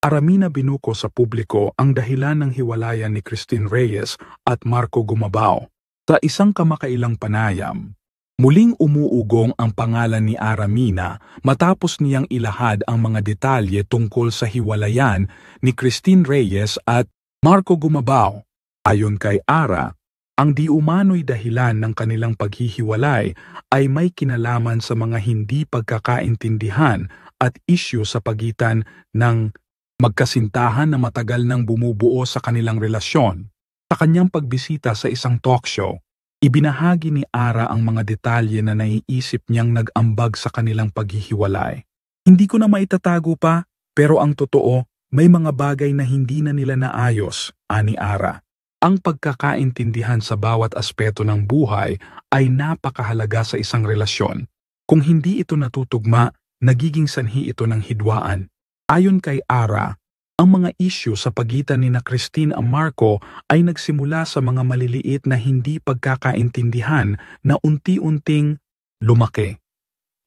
Aramina binuko sa publiko ang dahilan ng hiwalayan ni Christine Reyes at Marco Gumabao. Sa isang kamakailang panayam, muling umuugong ang pangalan ni Aramina matapos niyang ilahad ang mga detalye tungkol sa hiwalayan ni Christine Reyes at Marco Gumabao. Ayon kay Ara, ang di umano'y dahilan ng kanilang paghihiwalay ay may kinalaman sa mga hindi pagkakaintindihan at isyu sa pagitan ng magkasintahan na matagal nang bumubuo sa kanilang relasyon. Sa kanyang pagbisita sa isang talk show, ibinahagi ni Ara ang mga detalye na naiisip niyang nag-ambag sa kanilang paghihiwalay. Hindi ko na maitatago pa, pero ang totoo, may mga bagay na hindi na nila naayos, ani Ara. Ang pagkakaintindihan sa bawat aspeto ng buhay ay napakahalaga sa isang relasyon. Kung hindi ito natutugma, nagiging sanhi ito ng hidwaan. Ayon kay Ara, ang mga isyu sa pagitan ni Christine at Marco ay nagsimula sa mga maliliit na hindi pagkakaintindihan na unti-unting lumaki.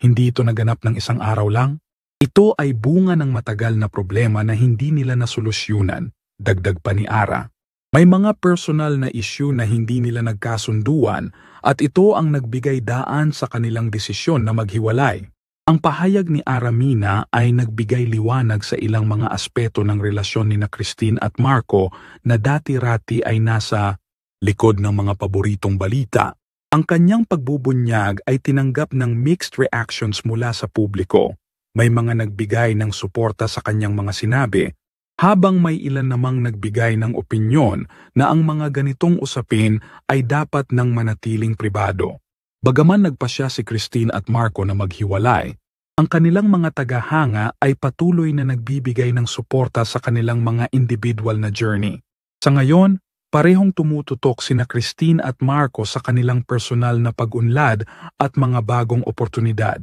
Hindi ito naganap ng isang araw lang. Ito ay bunga ng matagal na problema na hindi nila nasolusyunan, dagdag pa ni Ara. May mga personal na isyu na hindi nila nagkasunduan at ito ang nagbigay daan sa kanilang desisyon na maghiwalay. Ang pahayag ni Aramina ay nagbigay liwanag sa ilang mga aspeto ng relasyon ni Christine at Marco na dati-rati ay nasa likod ng mga paboritong balita. Ang kanyang pagbubunyag ay tinanggap ng mixed reactions mula sa publiko. May mga nagbigay ng suporta sa kanyang mga sinabi, habang may ilan namang nagbigay ng opinyon na ang mga ganitong usapin ay dapat nang manatiling pribado. Bagaman nagpasya si Christine at Marco na maghiwalay, ang kanilang mga tagahanga ay patuloy na nagbibigay ng suporta sa kanilang mga individual na journey. Sa ngayon, parehong tumututok sina Christine at Marco sa kanilang personal na pag-unlad at mga bagong oportunidad.